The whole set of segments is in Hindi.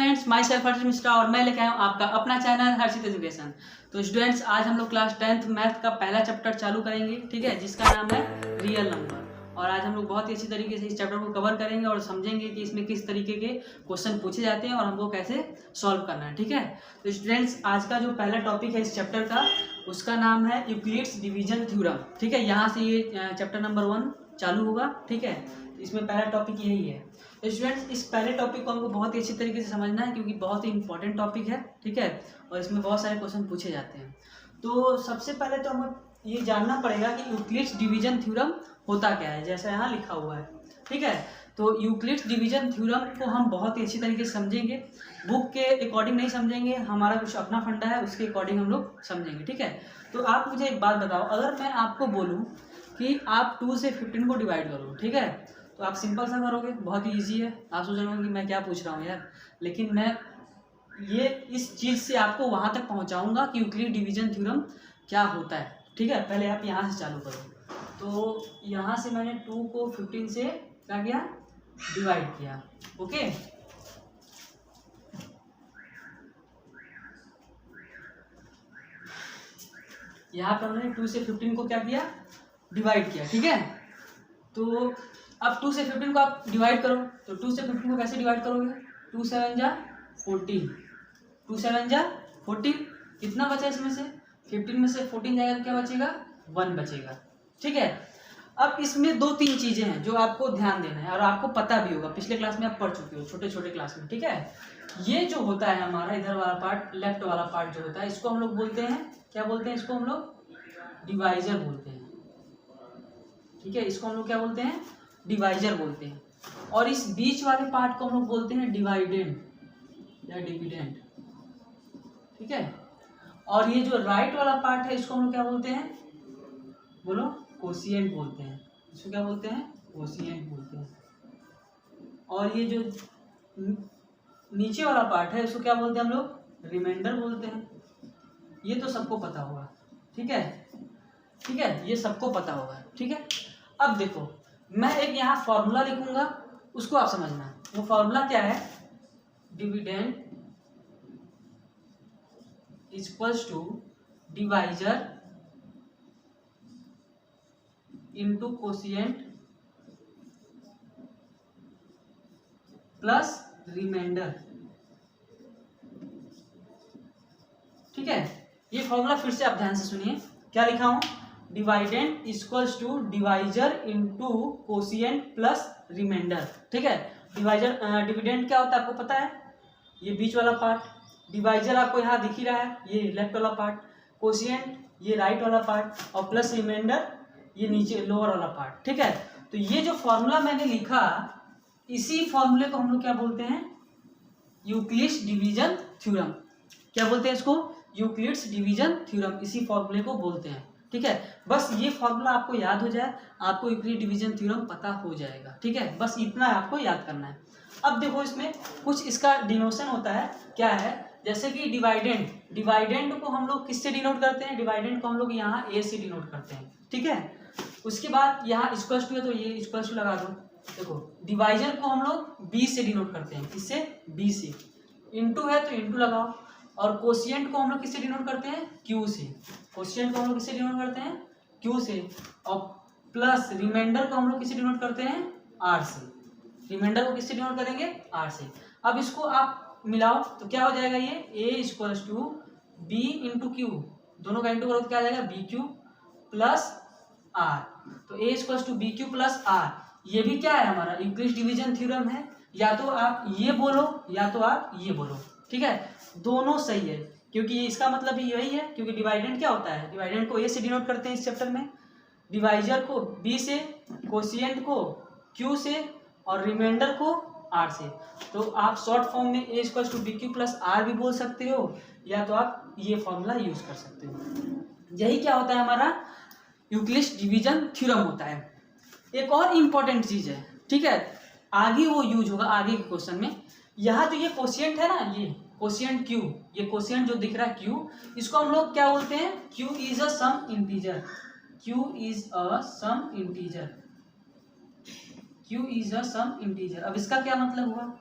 स्टूडेंट्स, माई सेल्फ हर्षित मिश्रा और मैं लेके आया हूँ आपका अपना चैनल हर्षित एजुकेशन। तो स्टूडेंट्स, आज हम लोग क्लास 10th मैथ का पहला चैप्टर चालू करेंगे, ठीक है, जिसका नाम है रियल नंबर। और आज हम लोग बहुत ही अच्छी तरीके से इस चैप्टर को कवर करेंगे और समझेंगे कि इसमें किस तरीके के क्वेश्चन पूछे जाते हैं और हमको कैसे सॉल्व करना है, ठीक है। तो स्टूडेंट्स, आज का जो पहला टॉपिक है इस चैप्टर का, उसका नाम है यूक्लिड्स डिवीजन थ्योरम, ठीक है। यहाँ से ये चैप्टर नंबर 1 चालू होगा, ठीक है। इसमें पहला टॉपिक यही है। तो स्टूडेंट्स, इस पहले टॉपिक को हमको बहुत ही अच्छी तरीके से समझना है क्योंकि बहुत ही इंपॉर्टेंट टॉपिक है, ठीक है, और इसमें बहुत सारे क्वेश्चन पूछे जाते हैं। तो सबसे पहले तो हमें ये जानना पड़ेगा कि यूक्लिड्स डिवीजन थ्योरम होता क्या है, जैसा यहाँ लिखा हुआ है, ठीक है। तो यूक्लिड्स डिवीजन थ्योरम को हम बहुत ही अच्छी तरीके से समझेंगे, बुक के अकॉर्डिंग नहीं समझेंगे, हमारा कुछ अपना फंडा है उसके अकॉर्डिंग हम लोग समझेंगे, ठीक है। तो आप मुझे एक बात बताओ, अगर मैं आपको बोलूँ कि आप 2 से 15 को डिवाइड करो, ठीक है, तो आप सिंपल सा करोगे, बहुत ही ईजी है। आप सोच रहे होंगे कि मैं क्या पूछ रहा हूँ यार, लेकिन मैं ये इस चीज़ से आपको वहाँ तक पहुँचाऊँगा कि यूक्लिड डिवीजन थ्योरम क्या होता है, ठीक है। पहले आप यहाँ से चालू करो। तो यहाँ से मैंने 2 को 15 से क्या किया, डिवाइड किया, ओके। यहाँ पर हमने 2 से 15 को क्या किया, डिवाइड किया, ठीक है। तो अब 2 से 15 को आप डिवाइड करो, तो 2 से 15 को कैसे डिवाइड करोगे, 2 7 जा 14, 2 7 जा 14, कितना बचा इसमें से, 15 में से 14 जाएगा तो क्या बचेगा, 1 बचेगा, ठीक है। अब इसमें 2-3 चीज़ें हैं जो आपको ध्यान देना है और आपको पता भी होगा, पिछले क्लास में आप पढ़ चुके हो, छोटे छोटे क्लास में, ठीक है। ये जो होता है हमारा इधर वाला पार्ट, लेफ्ट वाला पार्ट जो होता है, इसको हम लोग बोलते हैं, क्या बोलते हैं, इसको हम लोग डिवाइजर बोलते हैं, ठीक है। इसको हम लोग क्या बोलते हैं, डिवाइजर बोलते हैं। और इस बीच वाले पार्ट को हम लोग बोलते हैं डिवाइडेंड या डिविडेंड, ठीक है। और ये जो राइट वाला पार्ट है इसको हम लोग क्या बोलते हैं, बोलो, कोशिएंट बोलते हैं। इसको क्या बोलते हैं, कोशिएंट बोलते हैं। और ये जो नीचे वाला पार्ट है इसको क्या बोलते हैं हम लोग, रिमाइंडर बोलते हैं। ये तो सबको पता होगा, ठीक है, ठीक है, ये सबको पता होगा, ठीक है। अब देखो, मैं एक यहाँ फॉर्मूला लिखूंगा, उसको आप समझना। वो फॉर्मूला क्या है, dividend equals to divisor into quotient plus remainder, ठीक है। ये फॉर्मूला फिर से आप ध्यान से सुनिए, क्या लिखा हूं, dividend equals to divisor into quotient plus remainder, ठीक है। डिवाइजर डिविडेंड क्या होता है आपको पता है, ये बीच वाला पार्ट, डिवाइजर आपको यहाँ दिख ही रहा है, ये लेफ्ट वाला पार्ट, कोशिएंट ये राइट वाला पार्ट, और प्लस रिमाइंडर ये नीचे लोअर वाला पार्ट, ठीक है। तो ये जो फॉर्मूला मैंने लिखा, इसी फॉर्मूले को हम लोग क्या बोलते हैं, यूक्लिड्स डिवीजन थ्योरम। क्या बोलते हैं इसको, यूक्लिड्स डिवीजन थ्योरम, इसी फॉर्मूले को बोलते हैं, ठीक है। बस ये फॉर्मूला आपको याद हो जाए, आपको यूक्लिड डिवीजन थ्योरम पता हो जाएगा, ठीक है। बस इतना आपको याद करना है। अब देखो, इसमें कुछ इसका डिनोशन होता है, क्या है, जैसे कि डिवाइडेंड, डिवाइडेंड को हम लोग किससे डिनोट करते हैं, डिवाइडेंड को हम लोग यहाँ ए से डिनोट करते हैं, ठीक है। उसके बाद यहाँ इक्वल्स टू है तो ये इक्वल्स टू लगा दो। देखो, डिवाइजर को हम लोग बी से डिनोट करते हैं, किससे, बी से, इनटू है तो इनटू लगाओ। और कोशिएंट को हम लोग किससे डिनोट करते हैं, क्यू से, कोशिएंट को हम लोग किससे डिनोट करते हैं, क्यू से। और प्लस रिमाइंडर को हम लोग किससे डिनोट करते हैं, आर से, रिमाइंडर को किससे डिनोट करेंगे, आर से। अब इसको आप मिलाओ तो क्या हो जाएगा, ये A equals to B into Q, दोनों का इंटू करो तो क्या आ जाएगा, बी क्यू प्लस आर। तो A equals to B Q plus R, ये भी क्या है, हमारा यूक्लिड्स डिवीजन थ्योरम है। या तो आप ये बोलो या तो आप ये बोलो, ठीक है, दोनों सही है, क्योंकि इसका मतलब भी यही है, क्योंकि डिवाइडेंड क्या होता है, डिवाइडेंड को ए से डिनोट करते हैं इस चैप्टर में, डिवाइजर को बी से, कोशिएंट को क्यू से, और रिमाइंडर को आर से। तो आप शॉर्ट फॉर्म में A equals to B Q plus R भी बोल सकते हो, या तो आप ये फॉर्मूला यूज कर सकते हो। यही क्या होता है, हमारा यूक्लिड्स डिवीजन थ्योरम होता है। एक और इम्पॉर्टेंट चीज है, ठीक है, आगे वो यूज होगा आगे के क्वेश्चन में। यहाँ जो ये कोशिएंट है ना, ये कोशिएंट क्यू, ये कोशिएंट जो दिख रहा है क्यू, इसको हम लोग क्या बोलते हैं, Q is a some integer, Q is a some integer, Q is a some integer. अब इसका क्या मतलब हुआ,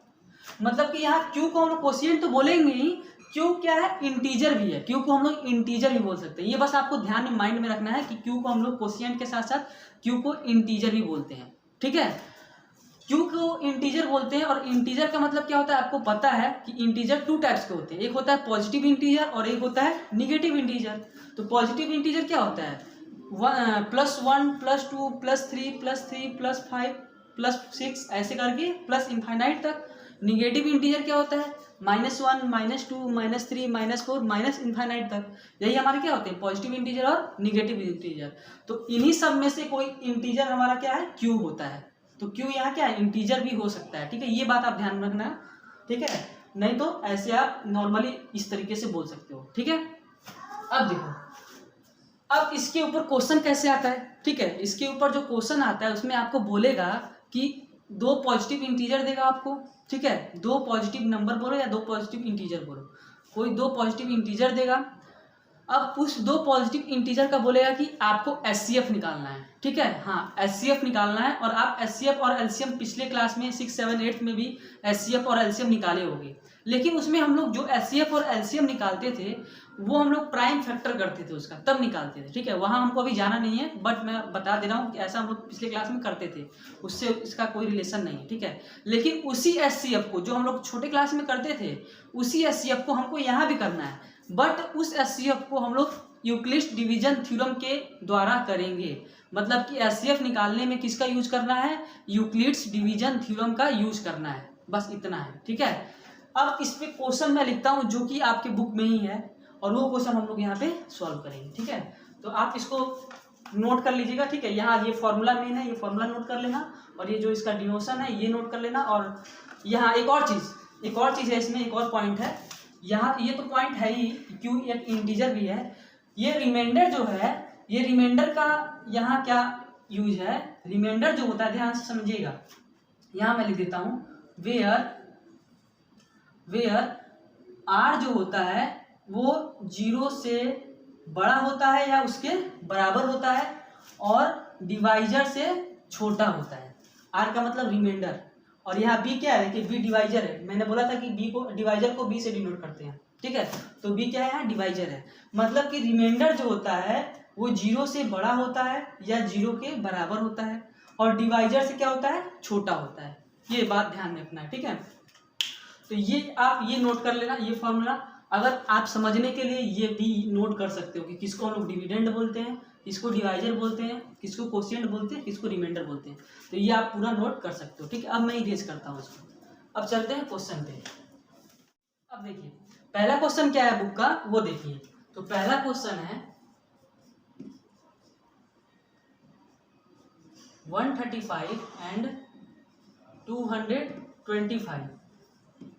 मतलब कि यहाँ क्यू को हम लोग कोशिएंट तो बोलेंगे ही, क्यू क्या है, इंटीजर भी है, क्यू को हम लोग इंटीजर भी बोल सकते हैं। ये बस आपको ध्यान में माइंड में रखना है कि क्यू को हम लोग कोशिएंट के साथ साथ क्यू को इंटीजर भी बोलते हैं, ठीक है। क्यू को इंटीजर बोलते हैं, और इंटीजर का मतलब क्या होता है आपको पता है कि इंटीजर टू टाइप्स के होते हैं, एक होता है पॉजिटिव इंटीजर और एक होता है निगेटिव इंटीजर। तो पॉजिटिव इंटीजर क्या होता है, +1 +2 +3 +3 +5 +6 ऐसे करके प्लस इनफाइनाइट तक। निगेटिव इंटीजर क्या होता है, -1 -2 -3 -4 माइनस इनफाइनाइट तक। यही हमारे क्या होते हैं, पॉजिटिव इंटीजर और निगेटिव इंटीजर। तो इन्हीं सब में से कोई इंटीजर हमारा क्या है, क्यू होता है। तो क्यू यहाँ क्या है, इंटीजर भी हो सकता है, ठीक है। ये बात आप ध्यान में रखना, ठीक है। नहीं तो ऐसे आप नॉर्मली इस तरीके से बोल सकते हो, ठीक है। अब देखो, अब इसके ऊपर क्वेश्चन कैसे आता है, ठीक है। इसके ऊपर जो क्वेश्चन आता है उसमें आपको बोलेगा कि 2 पॉजिटिव इंटीजर देगा आपको, ठीक है। 2 पॉजिटिव नंबर बोलो या 2 पॉजिटिव इंटीजर बोलो, कोई 2 पॉजिटिव इंटीजर देगा। अब उस 2 पॉजिटिव इंटीजर का बोलेगा कि आपको एचसीएफ निकालना है, ठीक है। हाँ, एचसीएफ निकालना है। और आप एचसीएफ और एलसीएम पिछले क्लास में 6, 7, 8 में भी एचसीएफ और एलसीएम निकाले होंगे, लेकिन उसमें हम लोग जो एचसीएफ और एलसीएम निकालते थे वो हम लोग प्राइम फैक्टर करते थे उसका, तब निकालते थे, ठीक है। वहाँ हमको अभी जाना नहीं है, बट मैं बता दे रहा हूँ कि ऐसा हम लोग पिछले क्लास में करते थे, उससे इसका कोई रिलेशन नहीं है, ठीक है। लेकिन उसी एचसीएफ को जो हम लोग छोटे क्लास में करते थे, उसी एचसीएफ को हमको यहाँ भी करना है, बट उस एचसीएफ को हम लोग यूक्लिड्स डिवीजन थ्योरम के द्वारा करेंगे। मतलब कि एचसीएफ निकालने में किसका यूज करना है, यूक्लिड्स डिवीजन थ्योरम का यूज करना है, बस इतना है, ठीक है। अब इस पे क्वेश्चन मैं लिखता हूँ जो कि आपके बुक में ही है, और वो क्वेश्चन हम लोग यहाँ पे सॉल्व करेंगे, ठीक है। तो आप इसको नोट कर लीजिएगा, ठीक है। यहाँ ये फॉर्मूला मेन है, ये फॉर्मूला नोट कर लेना, और ये जो इसका डिनोशन है ये नोट कर लेना। और यहाँ एक और चीज़ है, इसमें एक और पॉइंट है। यहाँ ये तो पॉइंट है ही, क्यों एक इंटीजर भी है। ये रिमाइंडर जो है, ये रिमाइंडर का यहाँ क्या यूज है, रिमाइंडर जो होता है, ध्यान से समझिएगा। यहाँ मैं लिख देता हूँ, वेयर आर जो होता है वो 0 से बड़ा होता है या उसके बराबर होता है, और डिवाइजर से छोटा होता है। आर का मतलब रिमाइंडर, और यहाँ बी क्या है कि बी डिवाइजर है। मैंने बोला था कि बी को, डिवाइजर को बी से डिनोट करते हैं, ठीक है। तो बी क्या है, यहाँ डिवाइजर है। मतलब कि रिमाइंडर जो होता है वो 0 से बड़ा होता है या 0 के बराबर होता है, और डिवाइजर से क्या होता है, छोटा होता है। ये बात ध्यान में रखना है, ठीक है। तो ये आप ये नोट कर लेना, ये फॉर्मूला। अगर आप समझने के लिए ये भी नोट कर सकते हो कि किसको हम लोग डिविडेंड बोलते हैं, किसको डिवाइजर बोलते हैं, किसको कोशिएंट बोलते हैं, किसको रिमाइंडर बोलते हैं। तो ये आप पूरा नोट कर सकते हो, ठीक है। अब मैं इरेज करता हूँ इसको। अब चलते हैं क्वेश्चन पे। अब देखिए पहला क्वेश्चन क्या है बुक का, वो देखिए। तो पहला क्वेश्चन है 135 एंड 225,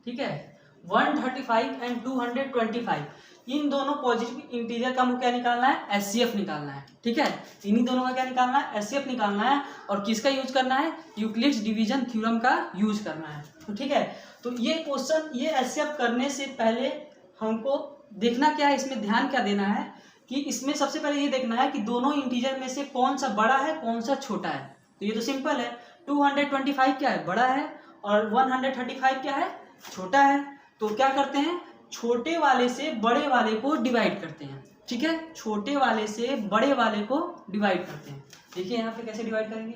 ठीक है। 135 एंड 225, इन दोनों पॉजिटिव इंटीजर का मुझे क्या निकालना है, एचसीएफ निकालना है, ठीक है। इन्हीं दोनों का क्या निकालना है, एचसीएफ निकालना है। और किसका यूज करना है, यूक्लिड्स डिवीजन थ्योरम का यूज करना है, तो ठीक है। तो ये क्वेश्चन, ये एचसीएफ करने से पहले हमको देखना क्या है, इसमें ध्यान क्या देना है कि इसमें सबसे पहले ये देखना है कि दोनों इंटीजर में से कौन सा बड़ा है, कौन सा छोटा है। तो ये तो सिंपल है, 225 क्या है, बड़ा है, और 135 क्या है, छोटा है। तो क्या करते हैं, छोटे वाले से बड़े वाले को डिवाइड करते हैं, ठीक है। छोटे वाले से बड़े वाले को डिवाइड करते हैं। देखिए यहाँ पे कैसे डिवाइड करेंगे,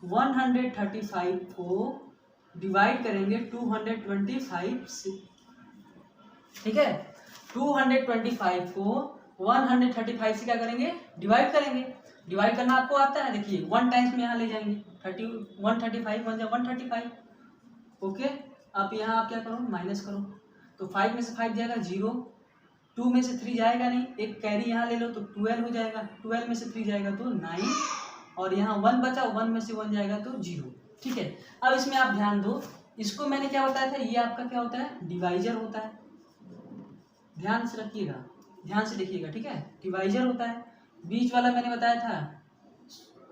135 को डिवाइड करेंगे 225 से, ठीक है। 225 को 135 से क्या करेंगे, डिवाइड करेंगे। डिवाइड करना आपको आता है, देखिए 1 टाइम्स में यहाँ ले जाएंगे, 135 1 135, ओके। अब यहाँ आप क्या करो, माइनस करो। तो 5 में से 5 जाएगा 0, 2 में से 3 जाएगा नहीं, एक कैरी यहाँ ले लो तो 12 हो जाएगा, 12 में से 3 जाएगा तो 9, और यहाँ 1 बचा, 1 में से 1 जाएगा तो 0, ठीक है। अब इसमें आप ध्यान दो, इसको मैंने क्या बताया था, ये आपका क्या होता है, डिवाइजर होता है। ध्यान से रखिएगा, ध्यान से देखिएगा, ठीक है। डिवाइजर होता है। बीच वाला मैंने बताया था,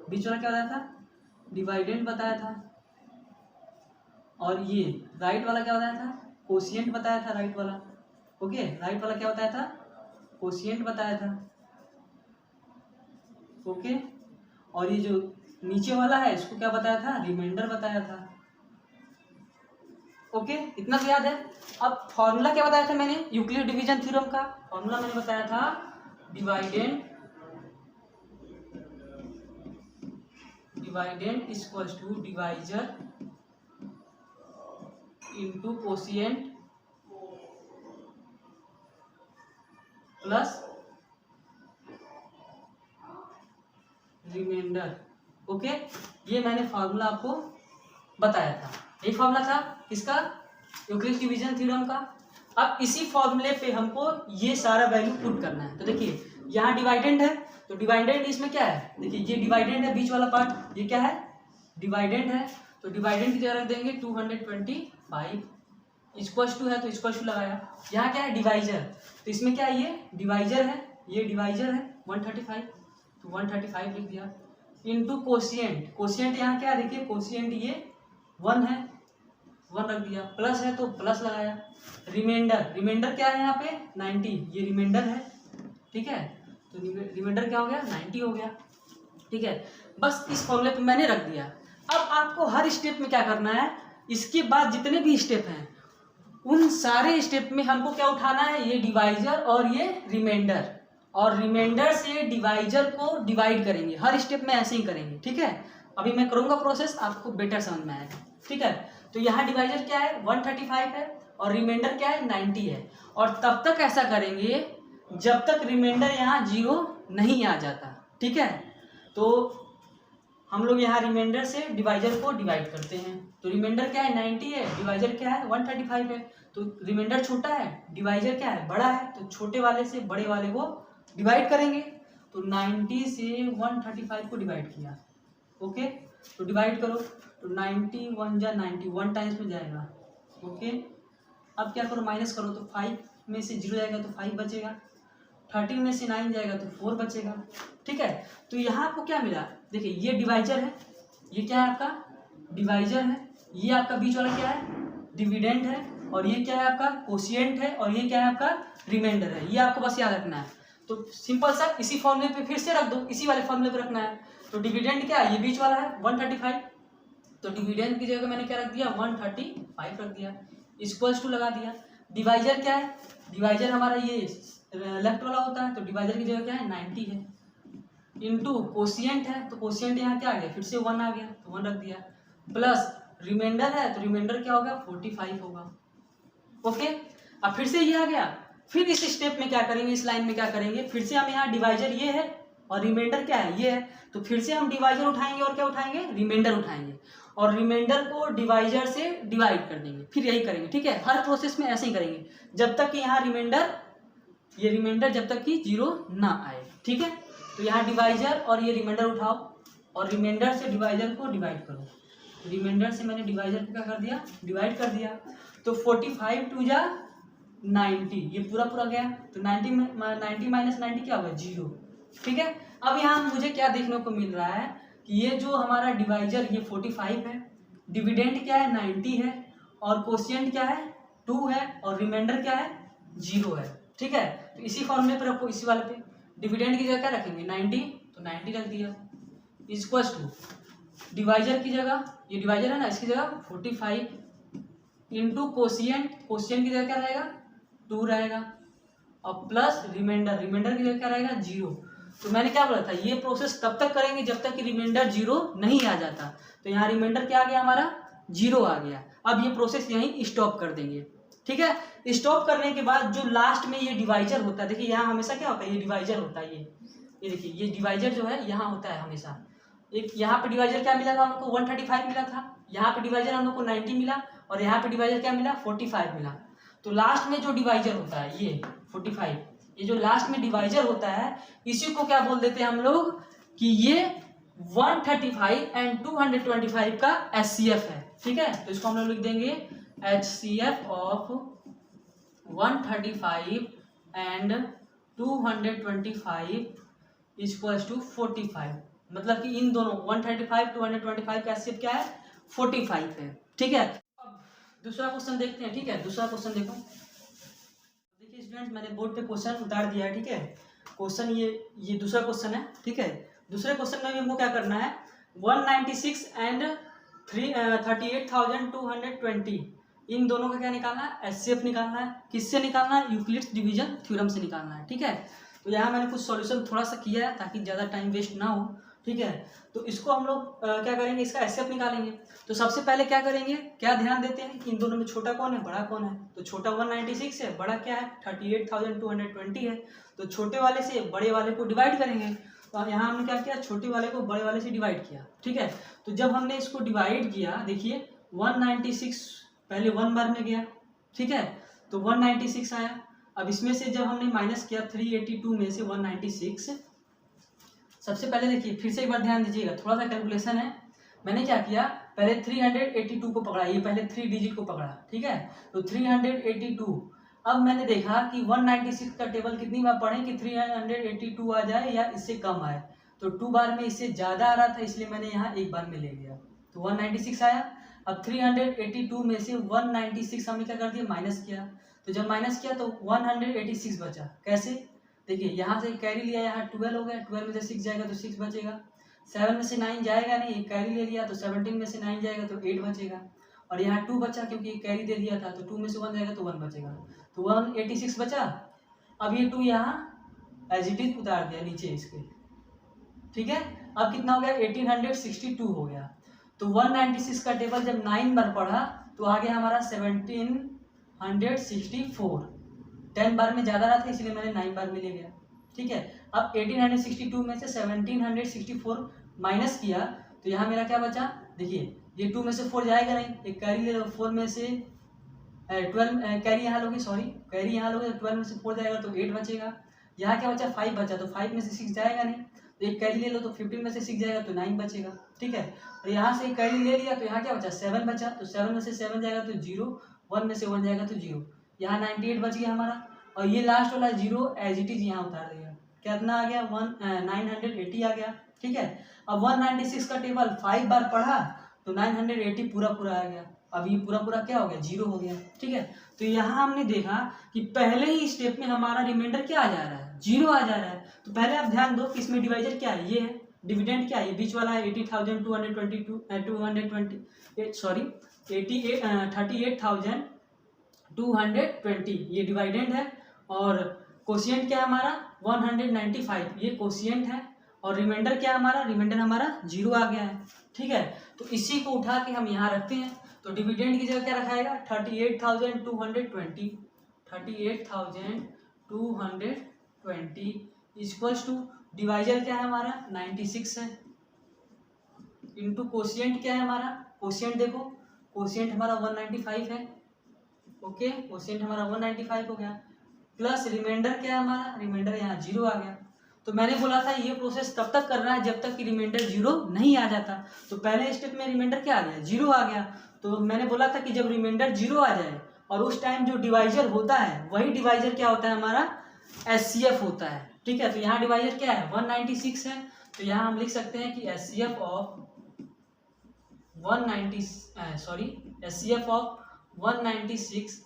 बीच वाला क्या बताया था, डिवाइडेंड बताया था। और ये राइट वाला क्या बताया था, कोशिएंट बताया था, राइट वाला, ओके। राइट वाला क्या बताया था, कोशिएंट बताया था, ओके। और ये जो नीचे वाला है इसको क्या बताया था, रिमाइंडर बताया था, ओके, इतना तो याद है। अब फॉर्मूला क्या बताया था मैंने यूक्लिड डिवीजन थ्योरम का? फॉर्मूला मैंने बताया था dividend equals to divisor into quotient plus remainder. Okay, ये मैंने फॉर्मूला आपको बताया था। यही फॉर्मूला था किसका? यूक्लिड डिवीजन थ्योरम का। अब इसी फॉर्मूले पे हमको ये सारा वैल्यू पुट करना है। तो देखिए यहाँ डिवाइडेंड है, तो डिवाइडेंड इसमें क्या है, देखिए ये डिवाइडेंड है, बीच वाला पार्ट ये क्या है, डिवाइडेंड है। तो डिवाइडेंड की जगह रख देंगे 225 इक्वल्स टू है, तो इक्वल्स टू लगाया। यहाँ क्या है, डिवाइजर, तो इसमें क्या है, ये डिवाइजर है, ये डिवाइजर है 135, तो 135 लिख दिया। इनटू कोशिएंट, कोशिएंट यहाँ क्या है, देखिए कोशिएंट ये 1 है, 1 रख दिया, प्लस है तो प्लस लगाया। रिमाइंडर, रिमाइंडर क्या है यहाँ पे 90, ये रिमाइंडर है, ठीक है, तो रिमाइंडर क्या हो गया 90 हो गया, ठीक है। बस इस फॉर्मूले पे मैंने रख दिया। अब आपको हर स्टेप में क्या करना है, इसके बाद जितने भी स्टेप हैं उन सारे स्टेप में हमको क्या उठाना है, ये डिवाइजर और ये रिमाइंडर, और रिमाइंडर से डिवाइजर को डिवाइड करेंगे। हर स्टेप में ऐसे ही करेंगे, ठीक है। अभी मैं करूँगा प्रोसेस, आपको बेटर समझ में आएगा, ठीक है। तो यहाँ डिवाइजर क्या है 135 है और रिमाइंडर क्या है 90 है, और तब तक ऐसा करेंगे जब तक रिमाइंडर यहाँ 0 नहीं आ जाता, ठीक है। तो हम लोग यहाँ रिमाइंडर से डिवाइजर को डिवाइड करते हैं। तो रिमाइंडर क्या है 90 है, डिवाइजर क्या है 135 है, तो रिमाइंडर छोटा है, डिवाइजर क्या है बड़ा है, तो छोटे वाले से बड़े वाले को डिवाइड करेंगे। तो 90 से 135 को डिवाइड किया, ओके, तो डिवाइड करो, तो 90 1 जा 90, 1 टाइम्स में जाएगा, ओके। अब क्या करो, माइनस करो, तो 5 में से 0 जाएगा तो 5 बचेगा, 13 में से 9 जाएगा तो 4 बचेगा, ठीक है। तो यहाँ आपको क्या मिला, देखिए ये डिवाइजर है, ये क्या है आपका डिवाइजर है, ये आपका बीच वाला क्या है डिविडेंड है, और ये क्या है आपका कोशिएंट है, और ये क्या है आपका रिमाइंडर है। ये आपको बस याद रखना है। तो सिंपल सा इसी फॉर्मूले पे फिर से रख दो, इसी वाले फॉर्मूले पे रखना है। तो डिविडेंड क्या है, ये बीच वाला है 135, तो डिविडेंड की जगह मैंने क्या रख दिया 135 रख दिया, इक्वल्स टू लगा दिया। डिवाइजर क्या है, डिवाइजर हमारा ये लेफ्ट वाला होता है, तो डिवाइजर की जगह क्या है 90 है, इनटू कोशिएंट है, तो कोशिएंट यहाँ क्या आ गया, फिर से 1 आ गया, तो 1 रख दिया, प्लस रिमाइंडर है, तो रिमाइंडर क्या होगा 45 होगा, ओके। अब फिर से ये आ गया, फिर इस स्टेप में क्या करेंगे, इस लाइन में क्या करेंगे, फिर से हम यहाँ डिवाइजर ये है और रिमाइंडर क्या है ये है, तो फिर से हम डिवाइजर उठाएंगे और क्या उठाएंगे रिमाइंडर उठाएंगे, और रिमाइंडर को डिवाइजर से डिवाइड कर देंगे। फिर यही करेंगे, ठीक है, हर प्रोसेस में ऐसे ही करेंगे जब तक कि यहाँ रिमाइंडर, ये रिमाइंडर जब तक कि 0 ना आए, ठीक है। तो यहाँ डिवाइजर और ये रिमाइंडर उठाओ और रिमाइंडर से डिवाइजर को डिवाइड करो। रिमाइंडर से मैंने डिवाइजर को क्या कर दिया, डिवाइड कर दिया, तो 45 2 जा 90, ये पूरा पूरा गया, तो 90 माइनस 90 क्या होगा 0, ठीक है। अब यहाँ मुझे क्या देखने को मिल रहा है कि ये जो हमारा डिवाइजर ये 45 है, डिविडेंड क्या है 90 है, और कोशिएंट क्या है 2 है, और रिमाइंडर क्या है 0 है, ठीक है। तो इसी फॉर्मूले पर रखो, इसी वाले पे डिविडेंड की जगह क्या रखेंगे 90, तो 90 रख दिया, इक्वल्स टू डिवाइजर की जगह, ये डिवाइजर है ना, इसकी जगह 45 इंटू कोशिएंट, कोशिएंट की जगह क्या रहेगा 2 रहेगा, और प्लस रिमाइंडर, रिमाइंडर की जगह क्या रहेगा 0। तो मैंने क्या बोला था, ये प्रोसेस तब तक करेंगे जब तक कि रिमाइंडर 0 नहीं आ जाता। तो यहाँ रिमाइंडर क्या आ गया हमारा 0 आ गया। अब ये प्रोसेस यहीं स्टॉप कर देंगे, ठीक है। स्टॉप करने के बाद जो लास्ट में ये डिवाइजर होता है, देखिए यहाँ हमेशा क्या होता है, ये डिवाइजर होता है, ये देखिए ये डिवाइजर जो है यहाँ होता है हमेशा। एक यहाँ पे डिवाइजर क्या मिला था हम लोग को 135 मिला था, यहाँ पे डिवाइजर हम लोग को 90 मिला, और यहाँ पे डिवाइजर क्या मिला 45 मिला। तो लास्ट में जो डिवाइजर होता है ये 45, ये जो लास्ट में डिवाइजर होता है इसी को क्या बोल देते हैं हम लोग कि ये 135 एंड 225 का HCF है, ठीक है। तो इसको हम लोग लिख देंगे HCF of 135 and 225 equals to 45, मतलब कि इन दोनों 135 225 का HCF क्या है 45 है, ठीक है। अब दूसरा क्वेश्चन देखते हैं, ठीक है। दूसरा क्वेश्चन देखो, देखिए स्टूडेंट्स मैंने बोर्ड पे क्वेश्चन उतार दिया है, ठीक है। क्वेश्चन ये दूसरा क्वेश्चन है, ठीक है। दूसरे क्वेश्चन में भी हमको क्या करना है 196 एंड 38,220 इन दोनों का क्या निकालना है, एचसीएफ निकालना है। किससे निकालना है, यूक्लिड्स डिवीजन थ्योरम से निकालना है। ठीक है, तो यहाँ मैंने कुछ सॉल्यूशन थोड़ा सा किया है ताकि ज़्यादा टाइम वेस्ट ना हो। ठीक है, तो इसको हम लोग क्या करेंगे, इसका एचसीएफ निकालेंगे। तो सबसे पहले क्या करेंगे, क्या ध्यान देते हैं कि इन दोनों में छोटा कौन है, बड़ा कौन है। तो छोटा 196 है, बड़ा क्या है 38,220 है। तो छोटे वाले से बड़े वाले को डिवाइड करेंगे। तो यहाँ हमने क्या किया, छोटे वाले को बड़े वाले से डिवाइड किया। ठीक है, तो जब हमने इसको डिवाइड किया, देखिए 196 पहले 1 बार में गया। ठीक है, तो 196 आया। अब इसमें से जब हमने माइनस किया 382 में से 196, सबसे पहले देखिए फिर से एक बार ध्यान दीजिएगा, थोड़ा सा कैलकुलेशन है। मैंने क्या किया, पहले 382 को पकड़ा, ये पहले 3 डिजिट को पकड़ा। ठीक है, तो 382। अब मैंने देखा कि 196 का टेबल कितनी बार पढ़े कि 382 आ जाए या इससे कम आए। तो 2 बार में इससे ज़्यादा आ रहा था, इसलिए मैंने यहाँ एक बार में ले लिया। तो 196 आया। अब 382 में से 196 हमने क्या कर दिया, माइनस किया। तो जब माइनस किया तो 186 बचा। कैसे, देखिए यहाँ से कैरी लिया, यहाँ 12 हो गया, 12 में से 6 जाएगा तो 6 बचेगा। 7 में से 9 जाएगा नहीं, कैरी ले लिया तो 17 में से 9 जाएगा तो 8 बचेगा। और यहाँ 2 बचा क्योंकि कैरी दे दिया था, तो 2 में से 1 जाएगा तो 1 बचेगा। तो 186 बचा। अब ये 2 यहाँ एज इट इज उतार दिया नीचे इसके। ठीक है, अब कितना हो गया, 1862 हो गया। तो 196 का टेबल जब 9 बार पढ़ा तो आ गया हमारा 1764। 10 बार में ज़्यादा रहा था इसलिए मैंने 9 बार में ले गया। ठीक है, अब 1862 में से 1764 माइनस किया तो यहाँ मेरा क्या बचा, देखिए ये 2 में से 4 जाएगा नहीं, एक कैरी ले लो, 4 में से 12 कैरी यहाँ लोगे, सॉरी कैरी यहाँ लोगे, 12 में से 4 जाएगा तो 8 बचेगा। यहाँ क्या बचा, 5 बचा, तो 5 में से 6 जाएगा नहीं, तो एक कैरी ले लो तो 15 में से 6 जाएगा तो 9 बचेगा। ठीक है, और यहाँ से कैरी ले लिया तो यहाँ क्या बचा, 7 बचा, तो 7 में से 7 जाएगा तो 0, 1 में से 1 जाएगा तो 0, यहाँ 98 बच गया हमारा। और ये लास्ट वाला 0 एज इट इज यहाँ उतार देगा, कितना आ गया 980 आ गया। ठीक है, अब 196 का टेबल 5 बार पढ़ा तो 980 पूरा आ गया। अब ये पूरा क्या हो गया, 0 हो गया। ठीक है, तो यहाँ हमने देखा कि पहले ही स्टेप में हमारा रिमाइंडर क्या आ जा रहा है, 0 आ जा रहा है। तो पहले आप ध्यान दो कि इसमें डिवाइजर क्या है, ये है, डिविडेंड क्या है, ये बीच वाला है 38,220, ये डिवाइडेंड है। और कोशिएंट क्या है हमारा 195, ये कोशिएंट है। और रिमाइंडर क्या है हमारा, रिमाइंडर हमारा 0 आ गया है। ठीक है, तो इसी को उठा के हम यहाँ रखते हैं। तो डिविडेंड की जगह क्या रखाएगा, 38,220, 38,220 इक्वल्स टू डिवाइजर क्या है हमारा 96 है, इंटू कोशिएंट क्या है हमारा, कोशिएंट देखो, कोशिएंट हमारा 195 है। ओके, कोशिएंट हमारा 195 हो गया, प्लस रिमाइंडर क्या है हमारा, रिमाइंडर यहाँ 0 आ गया। तो मैंने बोला था ये प्रोसेस तब तक करना है जब तक कि रिमाइंडर 0 नहीं आ जाता। तो पहले स्टेप में रिमाइंडर क्या आ गया, 0 आ गया। तो मैंने बोला था कि जब रिमाइंडर 0 आ जाए और उस टाइम जो डिवाइजर होता है वही डिवाइजर क्या होता है हमारा, एचसीएफ होता है। ठीक है, तो यहाँ डिवाइजर क्या है 196 है, तो यहाँ हम लिख सकते हैं कि HCF of 196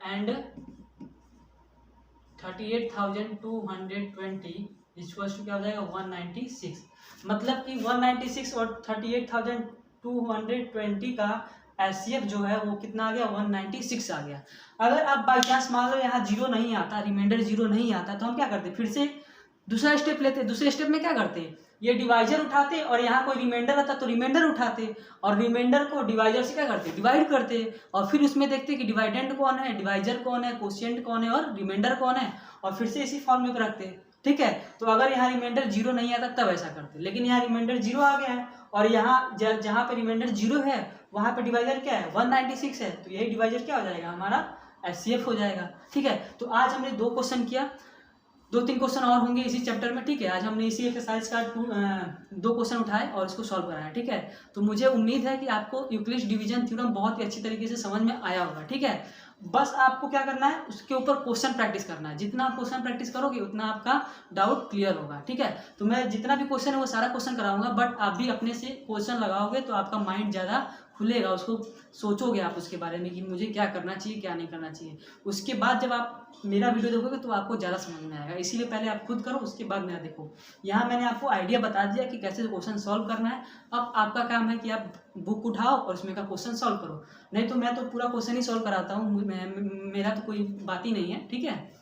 and 38,220 equals to क्या हो जाएगा 196। मतलब कि 196 और 38,220 का एचसीएफ जो है वो कितना आ गया 196 आ गया। अगर आप बाई चांस मान लो यहाँ 0 नहीं आता, रिमाइंडर 0 नहीं आता, तो हम क्या करते, फिर से दूसरा स्टेप लेते। दूसरे स्टेप में क्या करते, ये डिवाइजर उठाते और यहाँ कोई रिमाइंडर आता तो रिमाइंडर उठाते और रिमाइंडर को डिवाइजर से क्या करते, डिवाइड करते। और फिर उसमें देखते कि डिवाइडेंड कौन है, डिवाइजर कौन है, कोशिएंट कौन है और रिमाइंडर कौन है, और फिर से इसी फॉर्मूले पर रखते। ठीक है, तो अगर यहाँ रिमाइंडर 0 नहीं आता तब ऐसा करते, लेकिन यहाँ रिमाइंडर 0 आ गया है और यहाँ जहाँ पे रिमाइंडर 0 है वहाँ पे डिवाइजर क्या है 196 है, तो यही डिवाइजर क्या हो जाएगा हमारा एचसीएफ हो जाएगा। ठीक है, तो आज हमने 2 क्वेश्चन किया, 2-3 क्वेश्चन और होंगे इसी चैप्टर में। ठीक है, आज हमने इसी एक्सरसाइज का 2 क्वेश्चन उठाए और इसको सॉल्व कराया। ठीक है, तो मुझे उम्मीद है कि आपको यूक्लिड्स डिवीजन थ्योरम बहुत ही अच्छी तरीके से समझ में आया होगा। ठीक है, बस आपको क्या करना है, उसके ऊपर क्वेश्चन प्रैक्टिस करना है। जितना आप क्वेश्चन प्रैक्टिस करोगे उतना आपका डाउट क्लियर होगा। ठीक है, तो मैं जितना भी क्वेश्चन है वो सारा क्वेश्चन कराऊंगा, बट आप भी अपने से क्वेश्चन लगाओगे तो आपका माइंड ज़्यादा खुलेगा, उसको सोचोगे आप उसके बारे में कि मुझे क्या करना चाहिए क्या नहीं करना चाहिए। उसके बाद जब आप मेरा वीडियो देखोगे तो आपको ज़्यादा समझ में आएगा। इसीलिए पहले आप खुद करो, उसके बाद मेरा देखो। यहाँ मैंने आपको आइडिया बता दिया कि कैसे क्वेश्चन सॉल्व करना है। अब आपका काम है कि आप बुक उठाओ और उसमें का क्वेश्चन सॉल्व करो। नहीं तो मैं तो पूरा क्वेश्चन ही सॉल्व कराता हूँ, मेरा तो कोई बात ही नहीं है, ठीक है।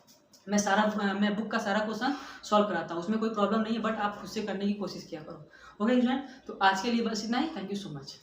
मैं बुक का सारा क्वेश्चन सॉल्व कराता हूँ, उसमें कोई प्रॉब्लम नहीं है, बट आप खुद से करने की कोशिश किया करो। ओके स्टूडेंट, तो आज के लिए बस इतना ही। Thank you so much.